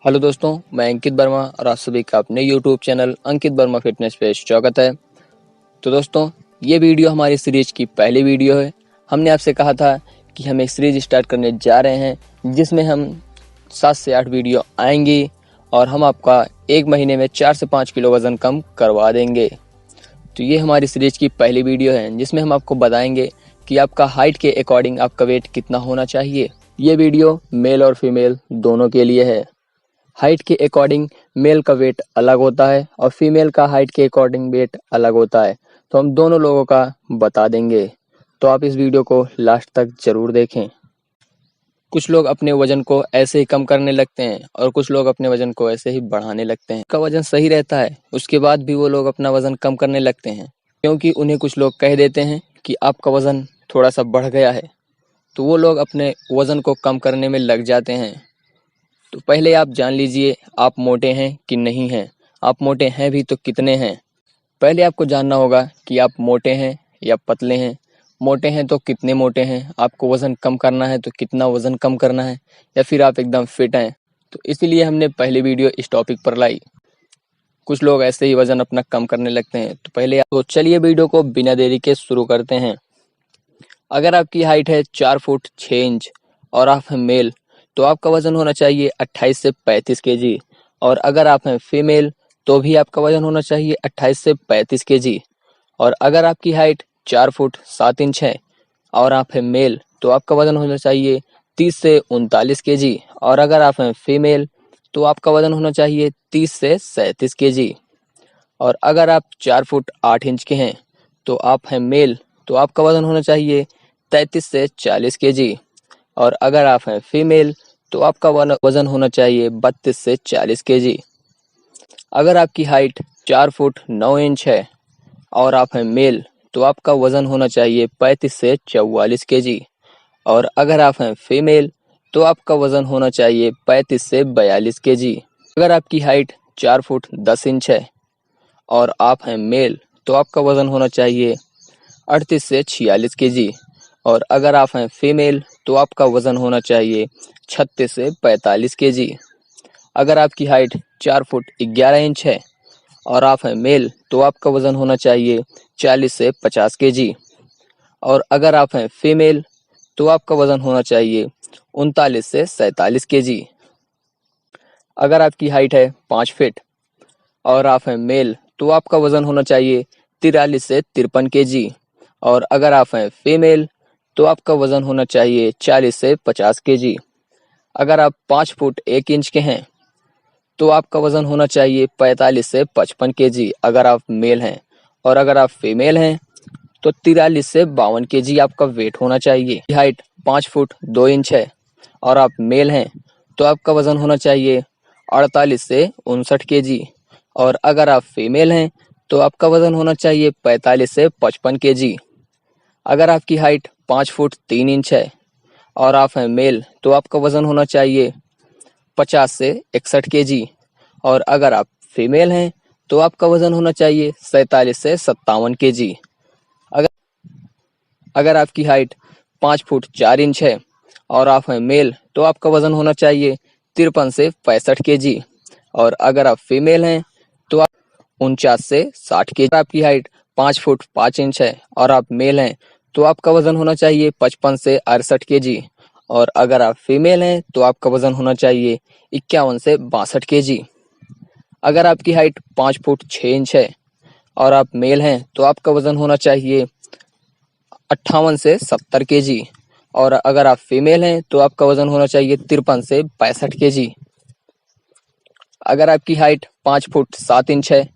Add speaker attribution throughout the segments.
Speaker 1: Hello दोस्तों, मैं अंकित वर्मा और आप सभी का अपने यूट्यूब चैनल अंकित वर्मा फिटनेस पे स्वागत है। तो दोस्तों, ये वीडियो हमारी सीरीज की पहली वीडियो है। हमने आपसे कहा था कि हम एक सीरीज स्टार्ट करने जा रहे हैं जिसमें हम 7 से 8 वीडियो आएंगी और हम आपका एक महीने में 4 से 5 किलो वज़न कम करवा देंगे। तो ये हमारी सीरीज की पहली वीडियो है जिसमें हम आपको बताएंगे कि आपका हाइट के अकॉर्डिंग आपका वेट कितना होना चाहिए। ये वीडियो मेल और फीमेल दोनों के लिए है। हाइट के अकॉर्डिंग मेल का वेट अलग होता है और फीमेल का हाइट के अकॉर्डिंग वेट अलग होता है, तो हम दोनों लोगों का बता देंगे। तो आप इस वीडियो को लास्ट तक जरूर देखें। कुछ लोग अपने वजन को ऐसे ही कम करने लगते हैं और कुछ लोग अपने वजन को ऐसे ही बढ़ाने लगते हैं। का वजन सही रहता है, उसके बाद भी वो लोग अपना वजन कम करने लगते हैं क्योंकि उन्हें कुछ लोग कह देते हैं कि आपका वजन थोड़ा सा बढ़ गया है, तो वो लोग अपने वजन को कम करने में लग जाते हैं। तो पहले आप जान लीजिए आप मोटे हैं कि नहीं हैं। आप मोटे हैं भी तो कितने हैं। पहले आपको जानना होगा कि आप मोटे हैं या पतले हैं। मोटे हैं तो कितने मोटे हैं, आपको वज़न कम करना है तो कितना वज़न कम करना है, या फिर आप एकदम फिट हैं। तो इसीलिए हमने पहली वीडियो इस टॉपिक पर लाई। कुछ लोग ऐसे ही वज़न अपना कम करने लगते हैं। तो चलिए वीडियो को बिना देरी के शुरू करते हैं। अगर आपकी हाइट है 4 फुट 6 इंच और आप हैं मेल, तो आपका वजन होना चाहिए 28 से 35 केजी। और अगर आप हैं फीमेल तो भी आपका वजन होना चाहिए 28 से 35 केजी। और अगर आपकी हाइट 4 फुट 7 इंच है और आप हैं मेल, तो आपका वजन होना चाहिए 30 से 39 केजी। और अगर आप हैं फीमेल तो आपका वजन होना चाहिए 30 से 37 केजी। और अगर आप 4 फुट 8 इंच के हैं तो आप हैं मेल, तो आपका वजन होना चाहिए 33 से 40 केजी। और अगर आप हैं फीमेल तो आपका वजन होना चाहिए 32 से 40 केजी। अगर आपकी हाइट 4 फुट 9 इंच है और आप हैं मेल, तो आपका वजन होना चाहिए 35 से 44 केजी। और अगर आप हैं फीमेल तो आपका वजन होना चाहिए 35 से 42 केजी। अगर आपकी हाइट 4 फुट 10 इंच है और आप हैं मेल, तो आपका वजन होना चाहिए 38 से 46 केजी। और अगर आप हैं फीमेल तो आपका वजन होना चाहिए 36 से 45 केजी। अगर आपकी हाइट 4 फुट 11 इंच है और आप हैं मेल, तो आपका वजन होना चाहिए 40 से 50 केजी। और अगर आप हैं फीमेल तो आपका वजन होना चाहिए 39 से 47 केजी। अगर आपकी हाइट है 5 फीट और आप हैं मेल, तो आपका वजन होना चाहिए 43 से 53 केजी। और अगर आप हैं फीमेल तो आपका वजन होना चाहिए 40 से 50 केजी। अगर आप 5 फुट 1 इंच के हैं तो आपका वजन होना चाहिए 45 से 55 केजी अगर आप मेल हैं। और अगर आप फीमेल हैं तो 43 से 52 केजी आपका वेट होना चाहिए। हाइट 5 फुट 2 इंच है और आप मेल हैं, तो आपका वजन होना चाहिए 48 से 59 केजी। और अगर आप फीमेल हैं तो आपका वजन होना चाहिए 45 से 55 केजी। अगर आपकी हाइट 5 फुट 3 इंच है और आप हैं मेल, तो आपका वजन होना चाहिए 50 से 61 केजी। और अगर आप फीमेल हैं तो आपका वजन होना चाहिए 47 से 57 केजी। अगर अगर आपकी हाइट 5 फुट 4 इंच है और आप हैं मेल, तो आपका वजन होना चाहिए 53 से 65 केजी। और अगर आप फीमेल हैं तो आप 49 से 60 केजी। आपकी हाइट 5 फुट 5 इंच है और आप मेल हैं, तो आपका वजन होना चाहिए 55 से 68 केजी। और अगर आप फीमेल हैं तो आपका वजन होना चाहिए 51 से 62 केजी। अगर आपकी हाइट 5 फुट 6 इंच है और आप मेल हैं, तो आपका वजन होना चाहिए 58 से 70 केजी। और अगर आप फीमेल हैं तो आपका वजन होना चाहिए 53 से 65 केजी। अगर आपकी हाइट 5 फुट 7 इंच है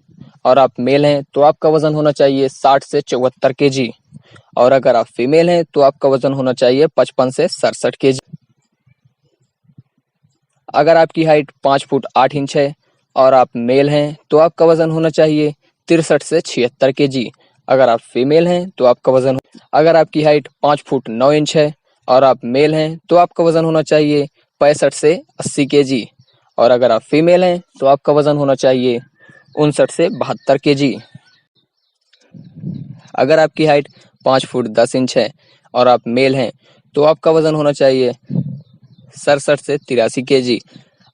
Speaker 1: और आप मेल हैं, तो आपका वजन होना चाहिए 60 से 74 केजी। और अगर आप फीमेल हैं तो आपका वजन होना चाहिए 55 से 67 केजी। अगर आपकी हाइट 5 फुट 8 इंच है और आप मेल हैं, तो आपका वजन होना चाहिए 63 से 76 केजी। अगर आप फीमेल हैं तो आपका वजन अगर आपकी हाइट 5 फुट 9 इंच है और आप मेल हैं, तो आपका वजन होना चाहिए 65 से 80 केजी। और अगर आप फीमेल हैं तो आपका वजन होना चाहिए 59 से 72 केजी। अगर आपकी हाइट 5 फुट 10 इंच है और आप मेल हैं, तो आपका वजन होना चाहिए 67 से 83 केजी।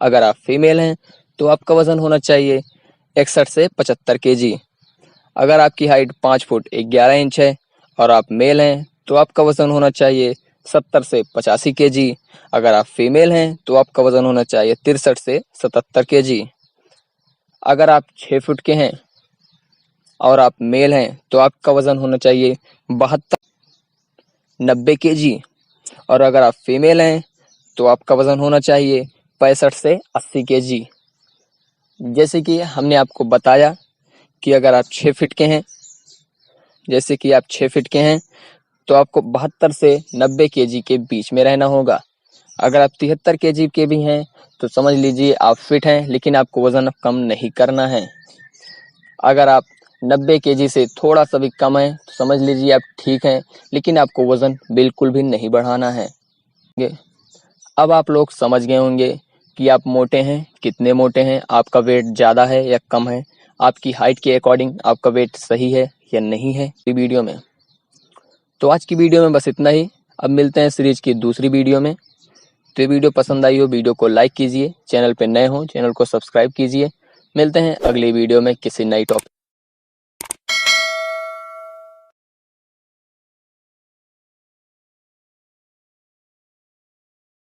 Speaker 1: अगर आप फीमेल हैं तो आपका वजन होना चाहिए 61 से 75 केजी। अगर आपकी हाइट 5 फुट 11 इंच है और आप मेल हैं तो आपका वजन होना चाहिए 70 से 85 केजी। अगर आप फीमेल हैं तो आपका वजन होना चाहिए 63 से 77 केजी। अगर आप 6 फुट के हैं और आप मेल हैं तो आपका वजन होना चाहिए 72-90 केजी। और अगर आप फीमेल हैं तो आपका वजन होना चाहिए 65 से 80 केजी। जैसे कि हमने आपको बताया कि अगर आप 6 फीट के हैं तो आपको 72 से 90 केजी के बीच में रहना होगा। अगर आप 73 केजी के भी हैं तो समझ लीजिए आप फिट हैं, लेकिन आपको वजन कम नहीं करना है। अगर आप 90 केजी से थोड़ा सा भी कम है तो समझ लीजिए आप ठीक हैं, लेकिन आपको वजन बिल्कुल भी नहीं बढ़ाना है। अब आप लोग समझ गए होंगे कि आप मोटे हैं, कितने मोटे हैं, आपका वेट ज़्यादा है या कम है, आपकी हाइट के अकॉर्डिंग आपका वेट सही है या नहीं है वीडियो में। तो आज की वीडियो में बस इतना ही। अब मिलते हैं सीरीज की दूसरी वीडियो में। तो ये वीडियो पसंद आई हो वीडियो को लाइक कीजिए, चैनल पे नए हो चैनल को सब्सक्राइब कीजिए। मिलते हैं अगली वीडियो में किसी नई टॉपिक